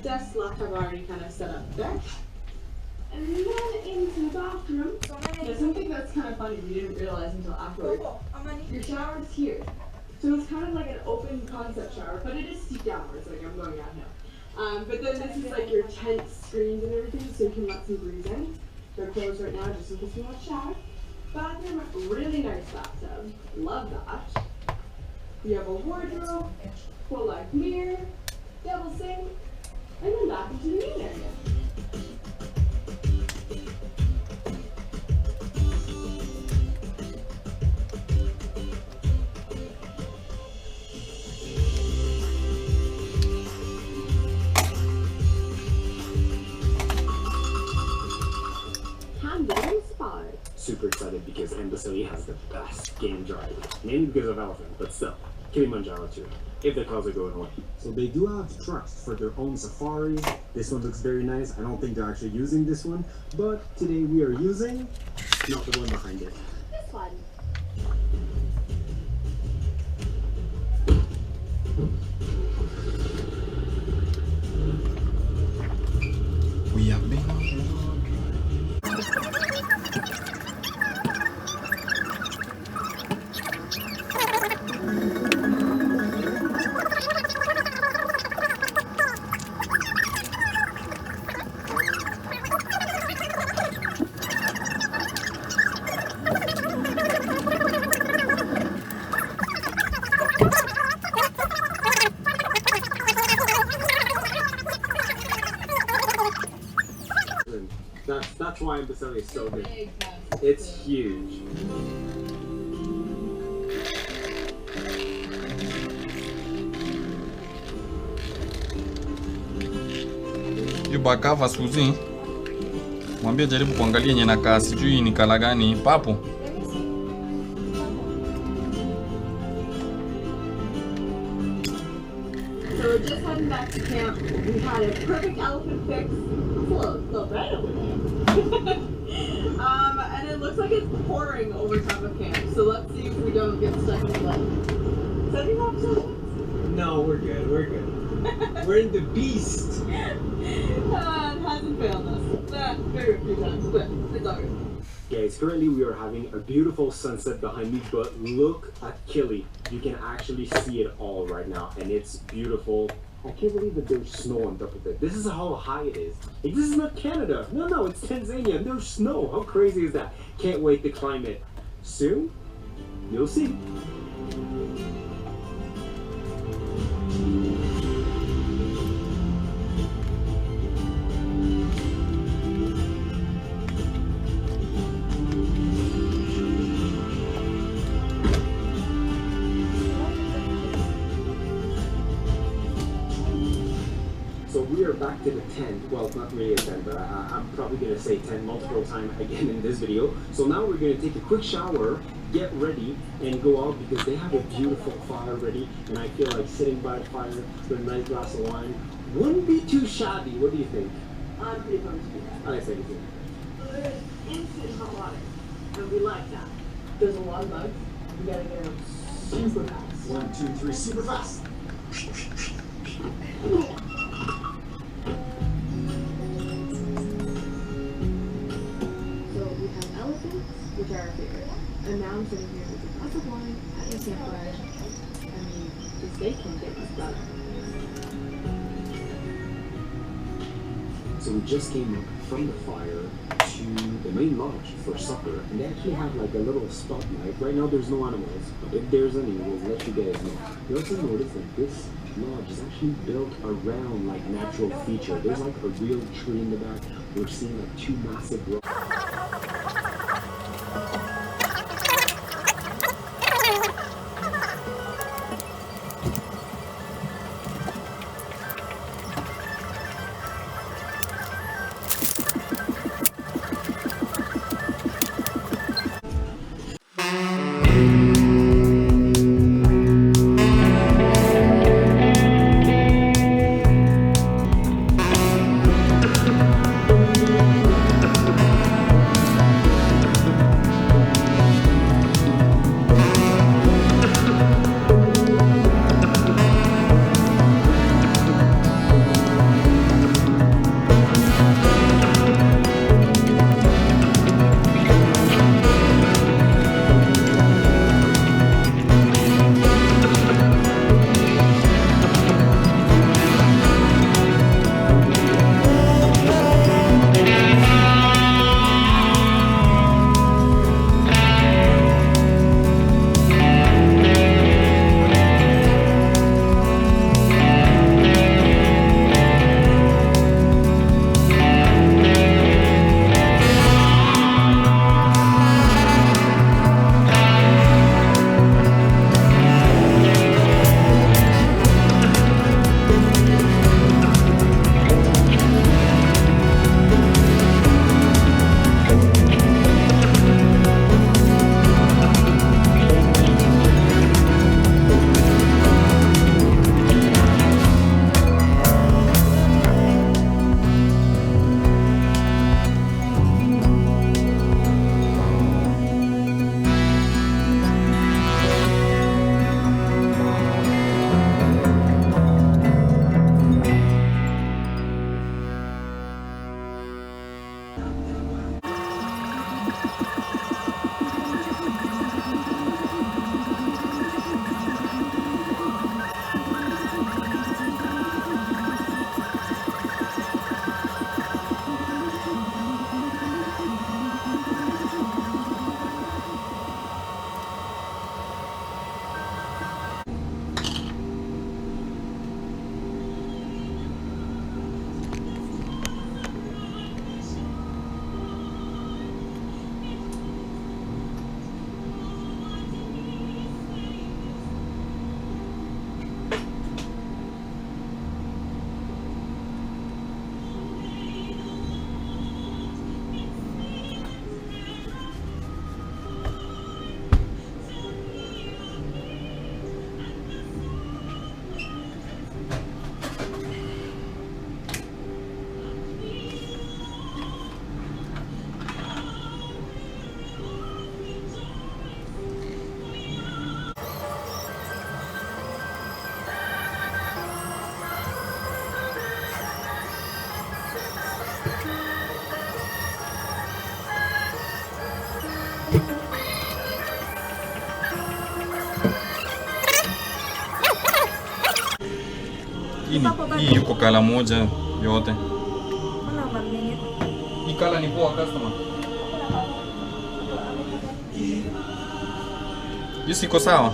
Desk, laptop already kind of set up there. And then into the bathroom. There's something that's kind of funny we didn't realize until afterwards. Your shower's here. So it's kind of like an open concept shower, but it is steep downwards, like I'm going downhill. But then this is like your tent screens and everything, so you can let some breeze in. They're closed right now just in case you want to shower. Bathroom, really nice bathtub. Love that. You have a wardrobe, full length mirror, double sink, and then back into the main area. Super excited because Embassy has the best game drive. Mainly because of Elephant, but still, Kilimanjaro too, if the cars are going away. So they do have trucks for their own safari. This one looks very nice. I don't think they're actually using this one, but today we are using not the one behind it. This one. We have been. That's why Embassy is so good. It's huge. Yubakava Suzi. Mwambie jaribu kuangalia yenye nakaa sijui ni kala gani papo. So we're just heading back to camp. We had a perfect elephant fix. It's a little bright over there. And it looks like it's pouring over top of camp. So let's see if we don't get stuck in the mud. 75%? No, we're good. We're good. We're in the beast. It hasn't failed us. Very few times, but it's alright. Guys, currently we are having a beautiful sunset behind me, but look at Kili. You can actually see it all right now, and it's beautiful. I can't believe that there's snow on top of it. This is how high it is. Like, this is not Canada. No, it's Tanzania, and there's snow. How crazy is that? Can't wait to climb it. Soon, you'll see. So we are back to the tent. Well, not really a tent, but I'm probably going to say tent multiple times again in this video. So now we're going to take a quick shower, get ready, and go out because they have a beautiful fire ready. And I feel like sitting by the fire with a nice glass of wine wouldn't be too shabby. What do you think? I'm pretty pumped to do that. I think so. There's instant hot water, and we like that. There's a lot of bugs. We gotta get them super fast. 1, 2, 3, super fast. Which are our favorite. And now I'm sitting here with a glass of wine at the campfire. I mean, just they can't get much better. So we just came up from the fire to the main lodge for supper, and they actually have like a little spotlight. Right now there's no animals, but if there's any, we'll let you guys know. You also notice that this lodge is actually built around like natural feature. There's like a real tree in the back. We're seeing like 2 massive rocks. Lakini hii yuko kala moja yote. Hii kala ni poa customer. Hii siko sawa.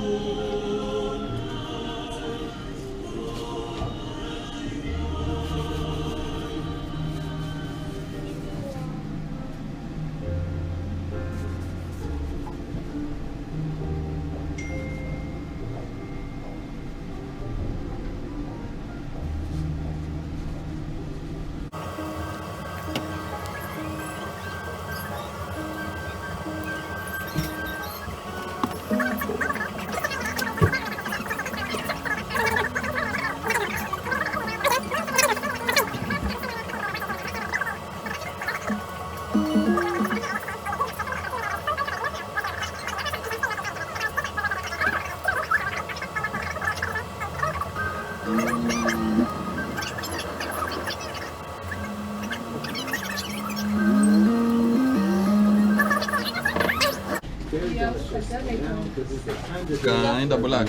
Kaenda black.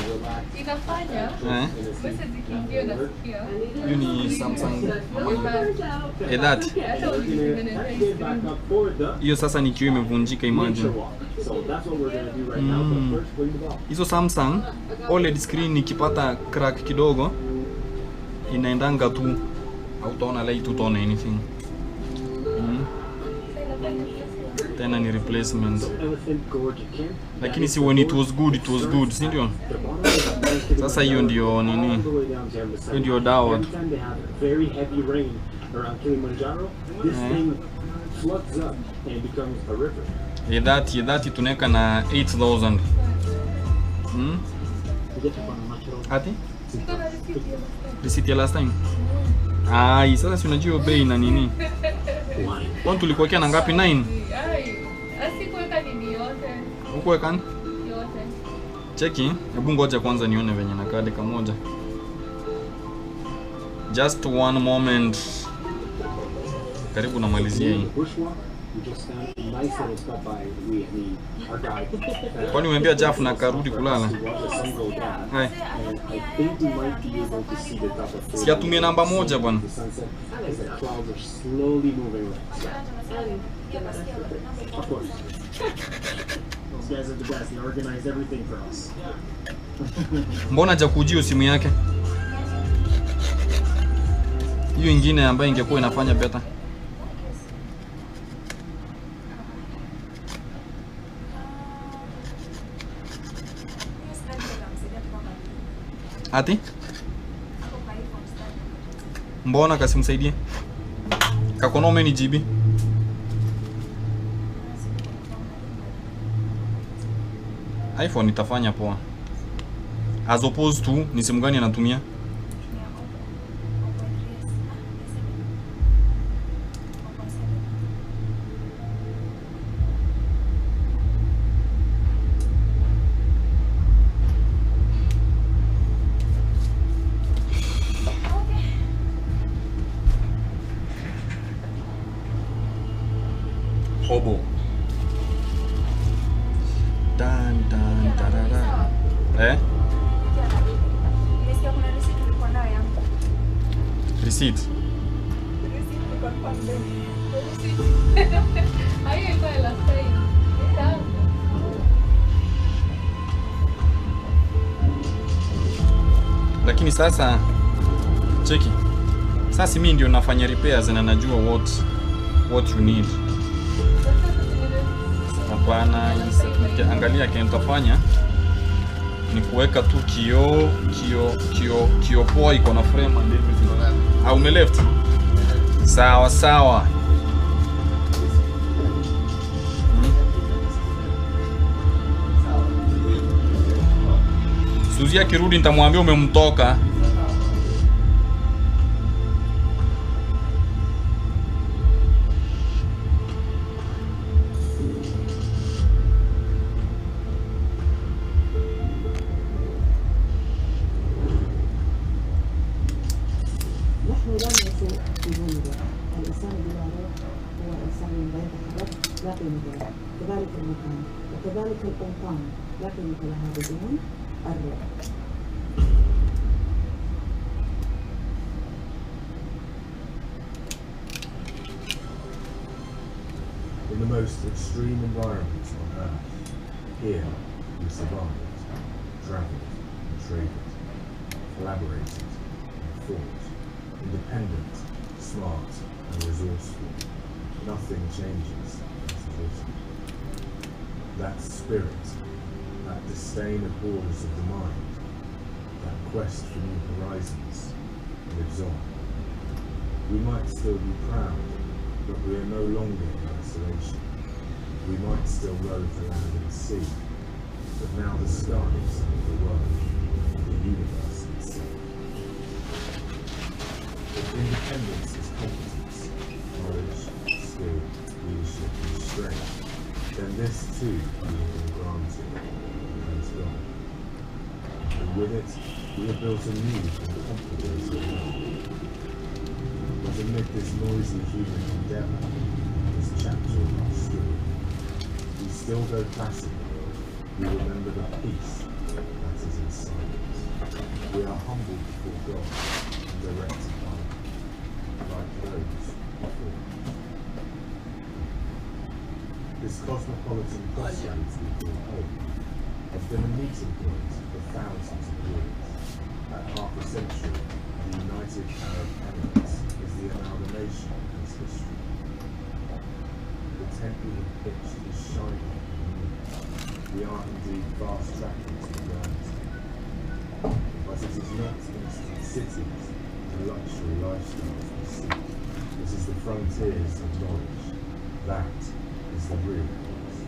Inafanya basi zikiingia nasikia. Hiyo ni Samsung. That. Hiyo sasa ni kioo imevunjika, imagine. Hizo Samsung OLED screen nikipata crack kidogo inaendanga tu, hautaona light, utaona anything. Tena ni replacement. Lakini si when it was good, si ndio? Sasa hiyo ndio nini? Hiyo ndio dawa. That tuneka na 8000. Ati? Receipt ya last time. Ai, sasa si unajua bei na nini? Kwa tulikuwekea na ngapi? 9. Asikuweka nini yote. Ukuweka Yote. Cheki, hebu ngoja kwanza nione venye na kadi kamoja. Just one moment. Karibu namalizia hii. Kwani umeambia Jeff na karudi kulala? Hai. Si atumie namba moja bwana. Mbona hajakujia simu yake? Hiyo ingine ambayo ingekuwa inafanya better. Ati? Mbona kasimsaidie? Kakonome ni GB. iPhone itafanya poa. As opposed to ni simu gani anatumia? Oppo. Dan tarara. Nimesikia kuna receipt ulikuwa nayo yangu. Receipt. Receipt ulikuwa kwa mbele. Hayo ilikuwa last time. Sawa. Lakini sasa cheki. Sasa mimi ndio nafanya repairs na najua what you need. Hapana, angalia kile nitafanya ni kuweka tu kioo poa iko na frame and everything. Au ume left? Sawa sawa. Suzi akirudi nitamwambia umemtoka. كذلك المكان وكذلك الأوطان لا قيمة لها بدون الرب. In the most extreme environments on Earth, here we survived, travelled and traded, collaborated and fought, independent, smart and resourceful. Nothing changes as written. That spirit, that disdain of borders of the mind, that quest for new horizons lives on. We might still be proud, but we are no longer in isolation. We might still rove the land and sea, but now the skies of the world, the universe itself. If independence is competence, knowledge, skill, leadership and strength, then this too we have been granted and is gone. And with it, we have built a new and complicated world. But amid this noisy human endeavour, this chapter of our story, we still go classical. We remember the peace that is in silence. We are humbled before God and directed by Him, like those before. This cosmopolitan crossroads we call home has been a meeting point for thousands of years. At half a century, the United Arab Emirates is the amalgamation of this history. The tent we have pitched is shining and new. We are indeed fast tracking to reality. But it is not instant cities and luxury lifestyles we seek. This is the frontiers of knowledge. That is the real cost.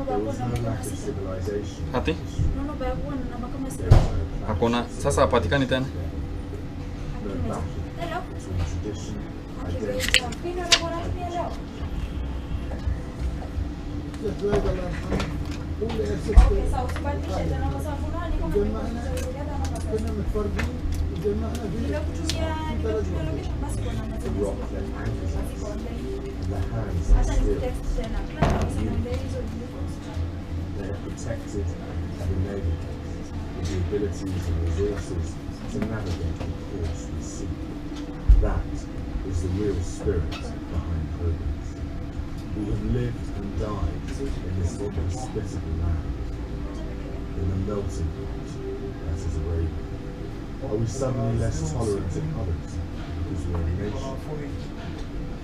There was no lack of civilization. Ati? No baguano na baka mas. There was no clash. Hakuna. Sasa hapatikani tena. No battle Hello. between tradition, identity, Pino na wala pino. Okay, so usibadilishe tena kwa sababu nani kama كنا متفرقين وجمعنا ninakutumia location basi kuna the rock that anchors us, and the hands that hata steer text us. tena kila usiende hizo They have protected and enabled us with the abilities and resources to navigate the course we seek. That is the real spirit behind progress. We have lived and died in this inhospitable land, in the melting pot that is Arabia. Are we suddenly less tolerant of others because we are a nation?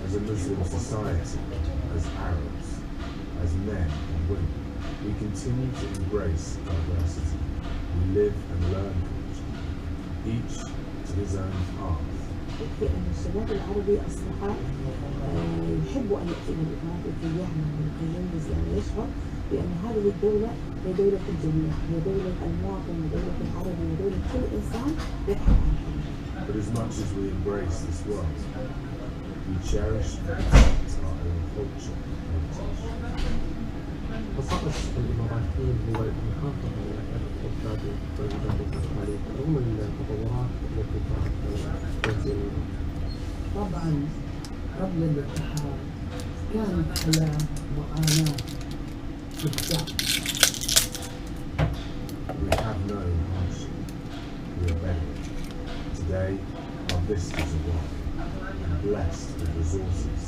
As a Muslim society, as Arabs, as men and women, we continue to embrace diversity. We live and learn culture, each to his own path. يكفي أن الشباب العربي أصبح يحبوا أن يأتي إلى الإمارات ويتجهنا ويتجوز لأن يشعر بأن هذه الدولة هي دولة الجميع، هي دولة المواطن ودولة العربي ودولة كل إنسان يبحث عن حقه. But as much as we embrace this world, we cherish and protect our own culture and heritage. خصائص الإماراتيين هو المحافظة على الإقتصاد والإنتاج الصحي رغم التطورات التي تأتي. طبعا قبل الاتحاد كانت حياة معاناة في الشعب. We have known hardship. We are better. Today, our vistas are wide and blessed with resources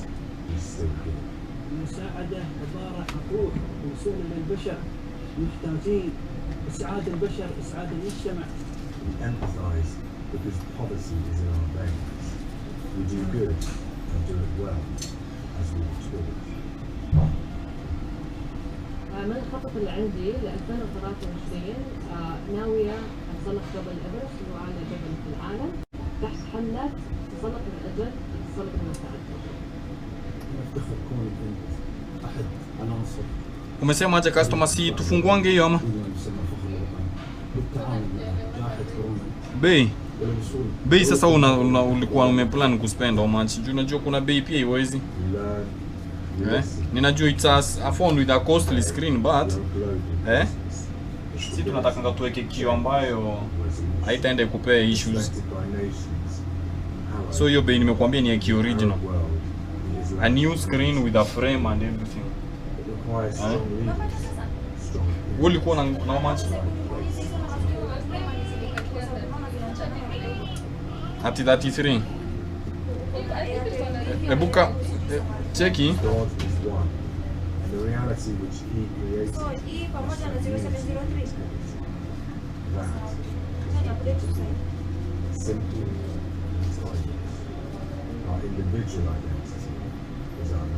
we still give. المساعدة عبارة حقوق موصولة للبشر محتاجين إسعاد البشر إسعاد المجتمع. We empathize because poverty is in our veins. We do good and do it well, as we were taught. من الخطط اللي عندي ل 2023 ناوية أتسلق جبل إيفرست اللي هو أعلى جبل في العالم تحت حملة تسلق الأجل تسلق المساعدة. نفتخر كونك أنت أحد عناصر. Umesema aje customer si tufunguange hiyo ama? بالتعاون مع جائحة كورونا. Bei. والوصول. Bei sasa ulikuwa umeplan kuspend how much? Juu unajua kuna bei pia iwezi. We learn, we listen, Ninajua it's a phone with a costly screen but we are global business. si tunataka tuweke kio ambayo haitaenda ikupea issues. Respected by nations, allied So hiyo bei nimekuambia ni ya ki to original. our world, the Islamic A new screen with a frame and everything. It requires strong leaders, strong people. Wewe ulikuwa na how much? Ati 33. Ebuka Cheki. God is one, and the reality which He created. So, hii pamoja na 0703. That Nani update sasa? simple and timeless. Our individual identity is our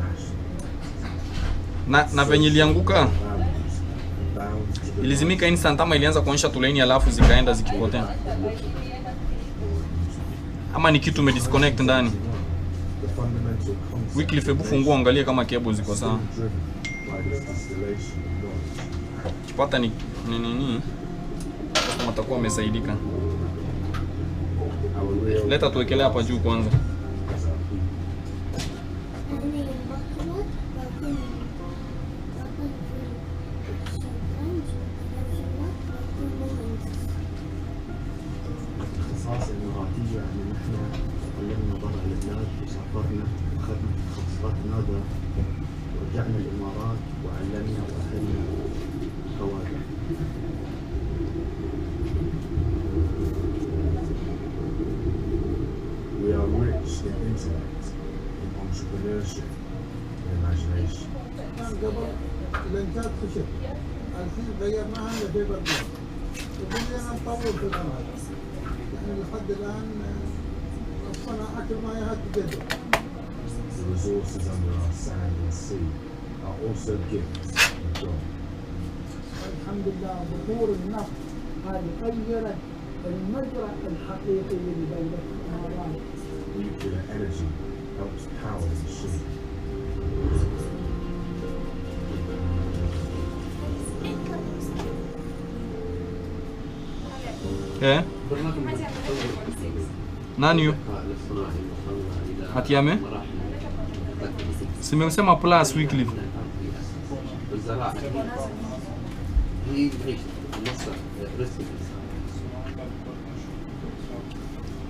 national. Na venye ilianguka Values bound to the ilizimika instant ama ilianza kuonyesha tulaini alafu zikaenda zikipotea, ama ni kitu umedisconnect ndani. the fundamental concept Wycliffe, hebu fungua angalia kama cable ziko sawa. driven by this distillation of knowledge. Kipata ni nini? Kama atakuwa amesaidika. Our real Leta tuwekelea hapa juu kwanza. is our people. اختصاص الاماراتيه يعني نحن تكلمنا برا البلاد وسافرنا واخذنا تخصصات نادره ورجعنا الامارات وعلمنا واهلنا كوادر. We are rich in intellect, in entrepreneurship, in imagination. كان قبل الانتاج خشب، الحين غيرناها لفيبر بلاد وبدينا نطور في الأمر. يعني لحد الآن الصناعة المياه تجدد. The resources under our sand and sea are also gifts from God. الحمد لله ظهور النفط هذه غيرت المجرى الحقيقي لدولة الإمارات. Nuclear energy helps power the machine. Eh? Nani yu? Hatiame? Simesema plus Wycliffe.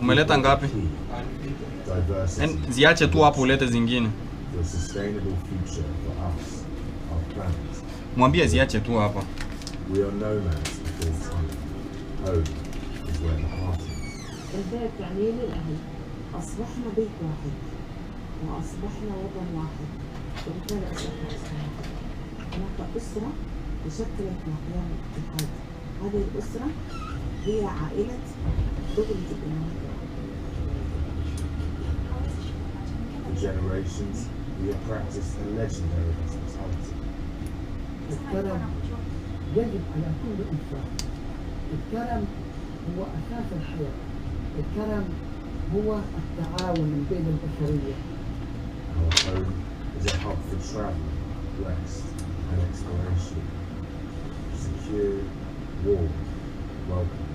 Umeleta ngapi? Diversity Ziache tu hapo ulete zingine. for a sustainable future for us, our planet. Mwambie ziache tu hapa. We are nomads before time. Home is where the heart is. البيت يعني لي الأهل. أصبحنا بيت واحد وأصبحنا وطن واحد وبالتالي أصبحنا أسرة. هناك أسرة تشكلت مع قيام الاتحاد. هذه الأسرة هي عائلة دولة الإمارات. For generations, we have practiced a legendary hospitality. الكرم يجب على كل إنسان. الكرم هو أساس الحياة. الكرم هو التعاون بين البشرية. Our home is a hub for travel, rest, and exploration. Secure, warm, welcome.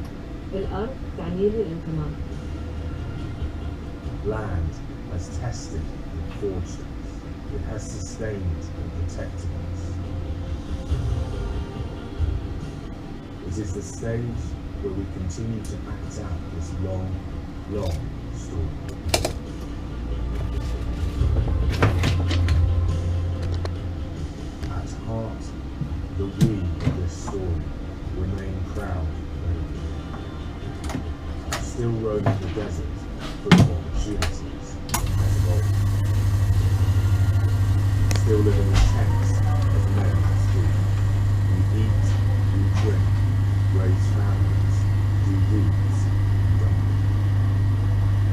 الأرض تعني لي الانتماء. Land has tested and forged us. It has sustained and protected us. It is the stage where we continue to act out this long, long story. At heart, the we of this story remain proud Americans, still roaming the desert full of opportunities as of old, still living in tents as men do. We eat, we drink, raise families, do deeds, and die.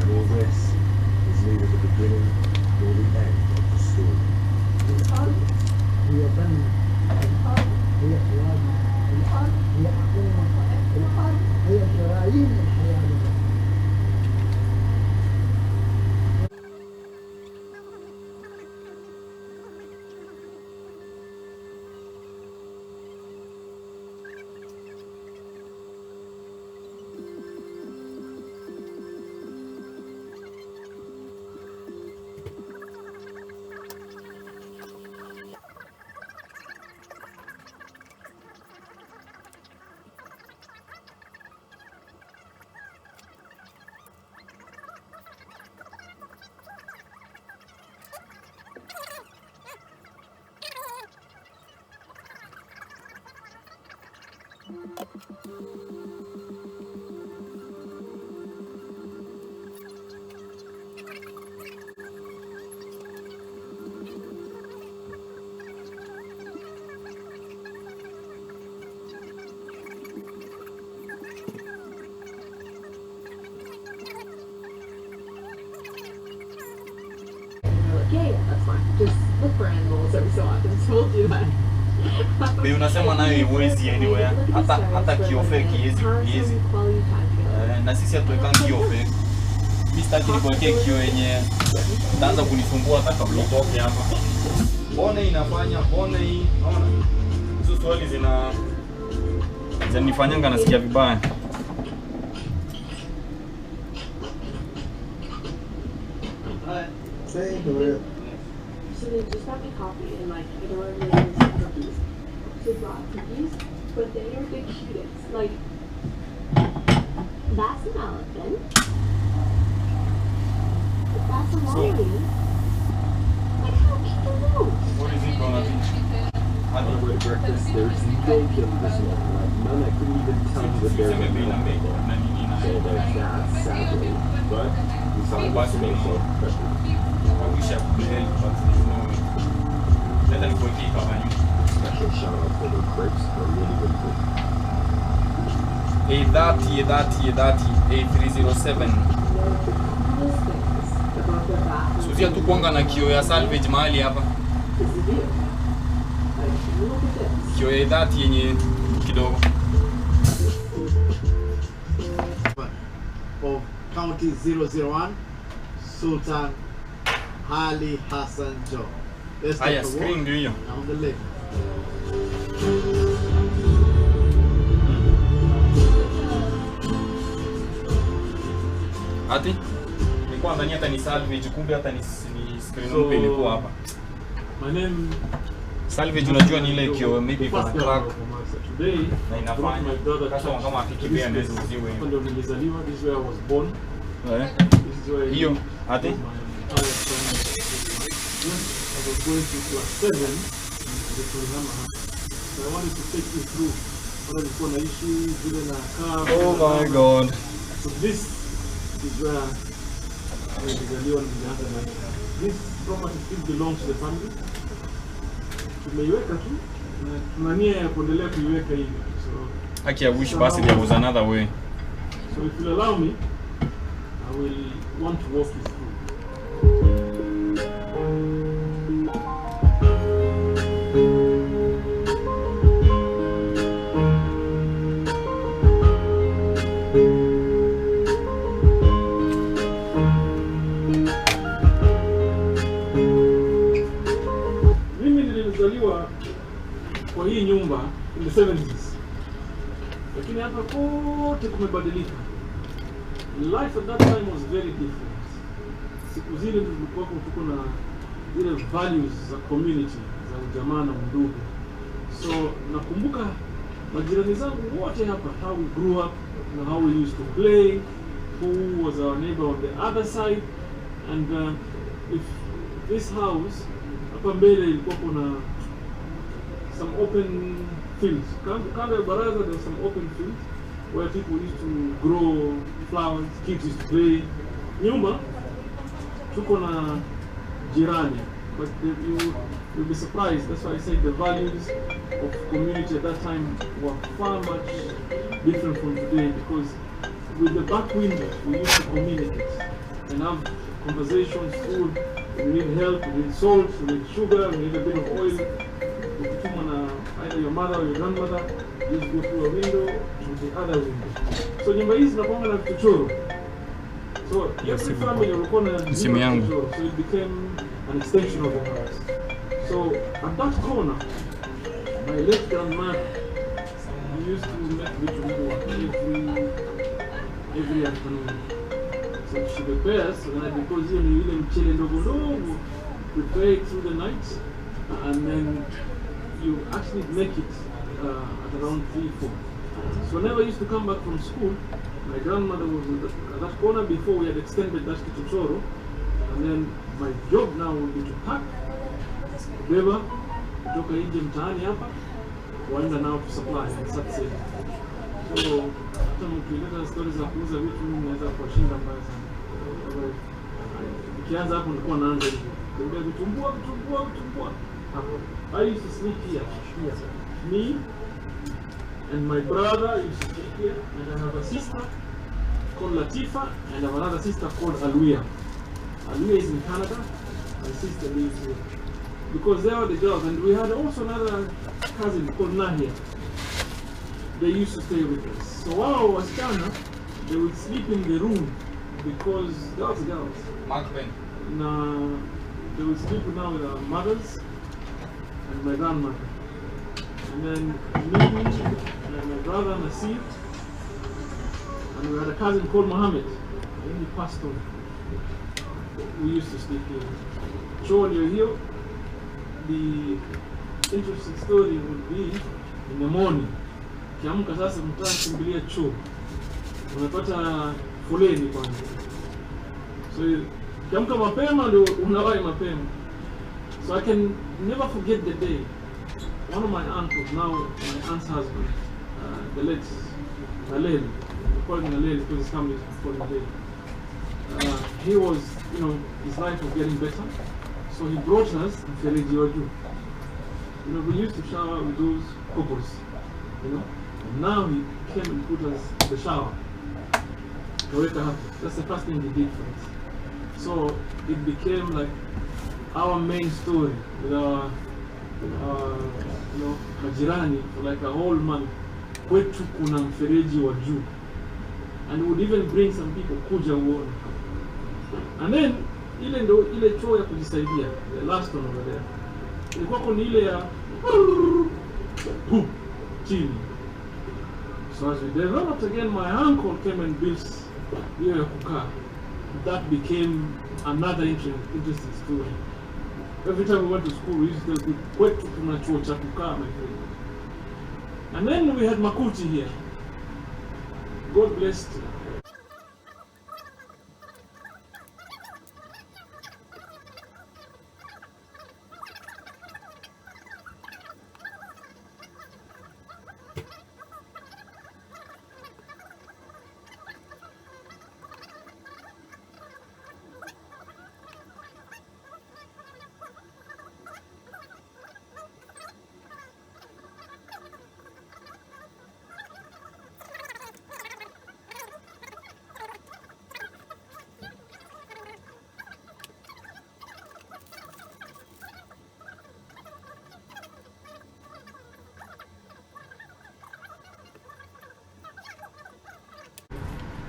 And all this is neither the beginning nor the end of the story. الأرض هي بننا، الأرض هي حياتنا، الأرض هي عقلنا، الأرض هي شرايين الحياة لنا. look for animals every so often, so we'll do that. Bei unasema nayo iwezi anywhere. Hata kio fake iwezi. Na sisi hatuweka kio fake. Mimi sitaki nikuwekee kio yenye itaanza kunisumbua hata kabla utoke hapa. Mbona inafanya? Mbona hii? Unaona? Hizo swali zinanifanyanga nasikia vibaya. So they just got me coffee and like I don't really like cookies. So brought cookies, but they are the cutest. Like that's an elephant. That's a wallaby. Like how cute are those? What is it gonna be? With breakfast, there's no killing this one. Like none I couldn't even tell you that they're so there's that, sadly, but we saw it yesterday, so I wish I could help, but there's no way. Let them go keep up on you. special shout out for the crepes. They're really, really good. A307. Suzia tu kuanga na kio ya salvage mahali hapa. Kio ya that yenye kidogo. Of County 001, Sultan Ali Hassan Joe. Let's take a Screen walk ndio hiyo. down the lake. Ati? Nilikuwa ndani hata ni salvage kumbe hata ni screen mpya ilikuwa hapa. My name Salvage unajua ni ile kio maybe the first kwa girl crack of Mombasa. Today, na my inafanya brother kama akikibia ndio usiwe. ndio nilizaliwa, this is where I was born. Eh. This is where Hiyo ati my entire family. When I was going to class 7, the tulihama hapa. So I wanted to take you through what nilikuwa naishi vile na kaa. oh my god. So this is where nilizaliwa na nilianza maisha. This property still belongs to the family. Tumeiweka tu na tuna nia ya kuendelea kuiweka hivi. So Actually, I wish basi there was another way. so if you allow me, I will want to walk you through. Mimi nilizaliwa kwa hii nyumba in the 70s. Lakini hapa kote kumebadilika. Life at that time was very different. Siku zile tulikuwa tuko na zile values za community, za ujamaa na undugu. So nakumbuka majirani zangu wote hapa, how we grew up and how we used to play, who was our neighbor on the other side, and if this house hapa mbele ilikuwa kuna some open fields. Kando ya baraza there was some open fields where people used to grow flowers, kids used to play. Nyuma tuko na jirani, but you'll be surprised. That's why I say the values of community at that time were far much different from today, because with the back window we used to communicate and have conversations, food. We need help, we need salt, we need sugar, we need a bit of oil. Ukituma na either your mother or your grandmother, you just go through a window to the other window. So nyumba hizi zinakuanga na vichochoro. So every family walikuwa na vichochoro. So it became an extension of the house. So at that corner, my late grandmother used to make vitumbua every afternoon. So she prepares, because hiyo ni ile mchele ndogo ndogo, prepare it through the night, and then you actually make it at around 3-4. So whenever I used to come back from school, my grandmother was at that corner. Before we had extended that kichochoro, and then my job now would be to pack, kubeba, kutoka nje mtaani hapa, waenda now to supply and start selling. So hata mkileta stories za kuuza vitu mimi naweza kuwashinda mbaya sana. Nikianza hapo nilikuwa naanza hivyo. Kubeba vitumbua hapo. I used to sleep here. Me and my brother used to sleep here, and I have a sister called Latifa, and I have another sister called Aluia. Aluia is in Canada. My sister lives here. because they were the girls, and we had also another cousin called Nahia. They used to stay with us. So while I was China, they would sleep in the room because girls. Now they would sleep now with our mothers and my grandmother. And then me and my brother Nasir, and we had a cousin called Mohammed. And he passed on. We used to sleep here. So when you're here, the interesting story would be in the morning. Kiamka sasa mtaa kimbilia choo. Unapata foleni kwanza. So kiamka mapema ndio unawahi mapema. So I can never forget the day. One of my uncles, now my aunt's husband, the late Naleli, we call him Naleli because his family is called Naleli. He was, his life was getting better. So he brought us to Fereji Waju. We used to shower with those couples, And now he came and put us in the shower. That's the first thing he did for us. So it became like our main story with our, majirani for like a whole month. Kwetu kuna mfereji wa juu. And we would even bring some people kuja uone. And then ile choo ya kujisaidia, the last one over there. Ilikuwa kuna ile ya chini. So as we developed again, my uncle came and built hiyo ya kukaa. That became another interesting story. Every time we went to school, we used to tell people, kwetu kuna chuo cha kukaa, my friend. And then we had Makuti here. God blessed.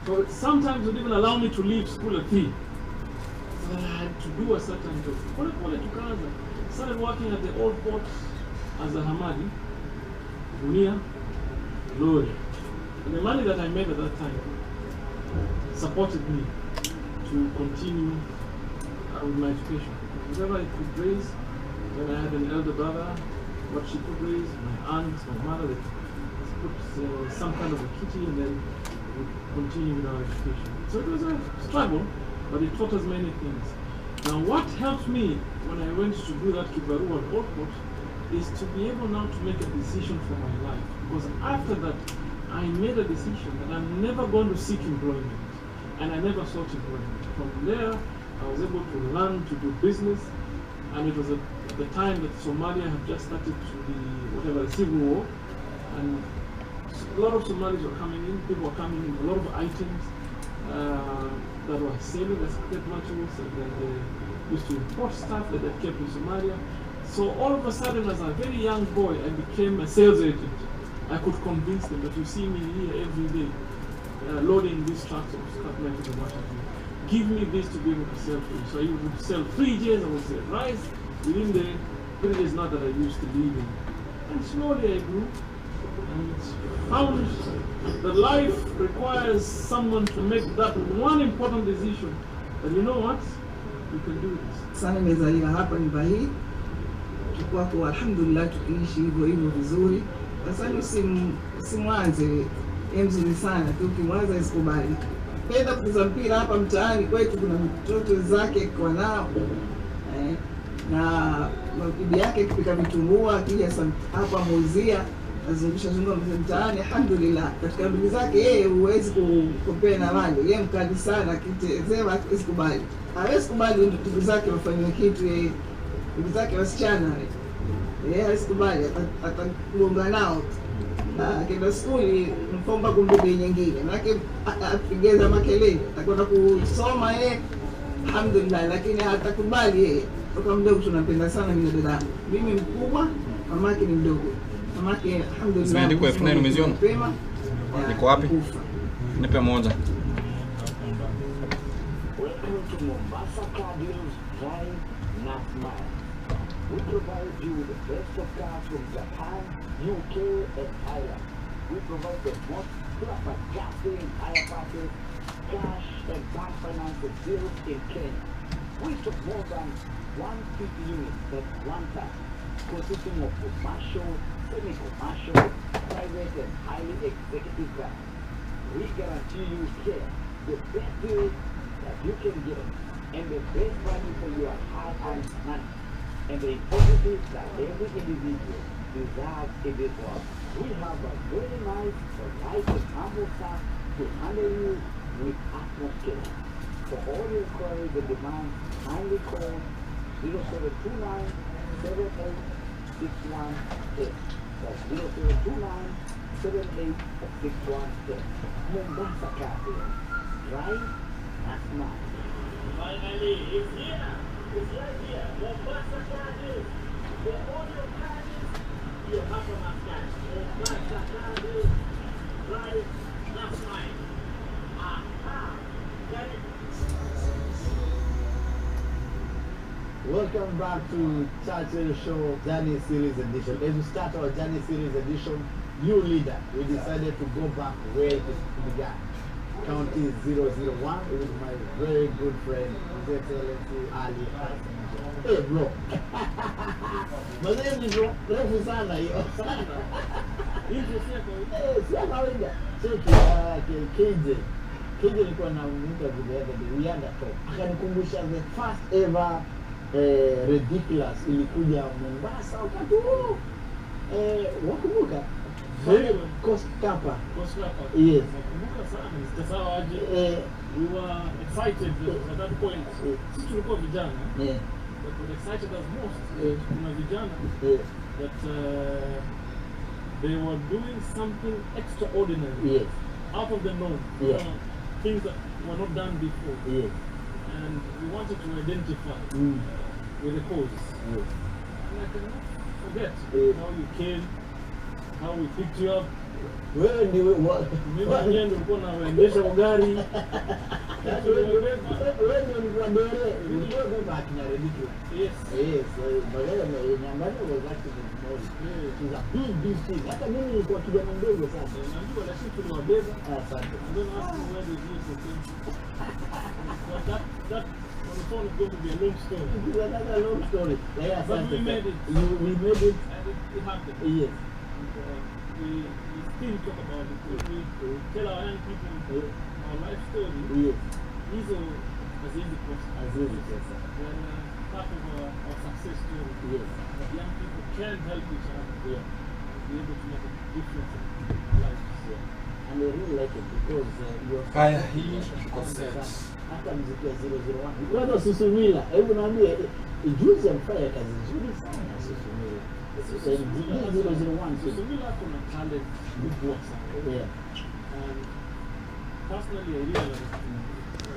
So sometimes would even allow me to leave school at 3. So I had to do a certain job. Started working at the old port as a Hamadi, Bunia, Lori. And the money that I made at that time supported me to continue with my education. Whatever I could raise, when I had an elder brother, what she could raise, my aunt, my mother, they put some kind of a kitty and then we continue with our education. So it was a struggle, but it taught us many things. Now what helped me when I went to do that Kibarua at Old Port is to be able now to make a decision for my life. Because after that, I made a decision that I'm never going to seek employment. And I never sought employment. From there, I was able to learn to do business. And it was at the time that Somalia had just started the civil war. And a lot of Somalis were coming in, people were coming in, a lot of items that were selling as pocket matches, and then they used to import stuff that they kept in Somalia. So all of a sudden, as a very young boy, I became a sales agent. I could convince them that you see me here every day, loading these trucks of scrap metals and what have you. Give me this to be able to sell for you. So I would sell 3 days, I would sell rice within the 3 days now that I used to live in. And slowly I grew. And found that life requires someone to make that one important decision. That you know what? You can do this. Sana nimezaliwa hapa nyumba hii. Tukua kwa alhamdulillah tukiishi hivyo vizuri. Sasa usimwanze mzuri sana tu kimwanza isikubali. Penda kucheza mpira hapa mtaani kwetu kuna mtoto zake kwa nao. Na bibi yake kupika vitumbua akija hapa muuzia azungusha mtaani alhamdulillah. Katika ndugu zake yeye huwezi kukompea na wale. Yeye mkali sana kitezema isikubali. Hawezi kubali ndugu zake wafanye kitu yeye. Ndugu zake wasichana yeye isikubali atagonga nao. Akienda skuli mfomba kumbibi nyingine. Maana apigeza makelele. Atakwenda kusoma yeye alhamdulillah lakini hatakubali yeye. Toka mdogo tunampenda sana mimi na dada. Mimi mkubwa, mamake ni mdogo. Mamake alhamdulillah. Zimeandikwa F9 umeziona? Iko wapi? Nipe moja. Welcome to Mombasa Car Deals Drive Not Mine. We provide you with the best of cars from Japan, UK, and Thailand. We provide the most flabbergasting higher prices, cash, and bank finance deals in Kenya. We took more than 150 units at one time, consisting of commercial, semi-commercial, private, and highly executive cars. We guarantee you care, the best deal that you can get, and the best value for your hard-earned money. And the integrity that every individual deserves in this world. We have a very nice, polite, and humble staff to handle you with utmost care. For all your inquiries and demands, kindly call 0729 786110. That's 0729 786110. Mombasa Cafe. Drive, that's mine. Finally, it's here. It's right here. Mombasa Cardis. For all your cardis, you have a mascot. Mombasa Cardis. Drive, that's mine. Aha. Got it. Welcome back to Churchill Show Journey Series Edition. As we start our Journey Series Edition, new leader, we decided to go back where it began. County 001 with my very good friend, His Excellency Ali Hassan. Hey bro. Mazeni bro, refu sana hiyo. Si kawaida. KJ. KJ alikuwa na mtu vile we had a talk. Akanikumbusha the first ever ridiculous ilikuja Mombasa wakati huo. Wakumbuka? Coast Kappa. Yes. We were excited at that point. Since we were vijana, but what excited us most that they were doing something extraordinary, out of the norm, things that were not done before. And we wanted to identify with the cause. And I cannot forget how you came, how we picked you up. Wewe ni wewe Mimi ndio ulikuwa unaendesha gari. Wewe ndio ulikuwa mbele. Ulikuwa beba akina ridiculous. Yes. Badala ya nyambani was actually small. She's a big thing. Hata mimi nilikuwa kijana mdogo sasa. Najua lakini tuliwabeba. Asante. Ndio nasi where the deal for things. That on the phone is going to be a long story. It's another long story. Yeah, but we made it. We made it. And it happened. Yes. We still talk about it. We tell our young people our life story. Yes. Is as easy possible. As easy possible. When part of our success story. Yes. That young people can help each other. Yeah. Be able to make a difference in their lives. Yeah. And I really like it because you're hata mziki wa 001. Brother Susumila, hebu naambie juzi amfanya kazi nzuri sana Susumila. 001. Susumila kuna talent, good work. Yeah. And personally I realized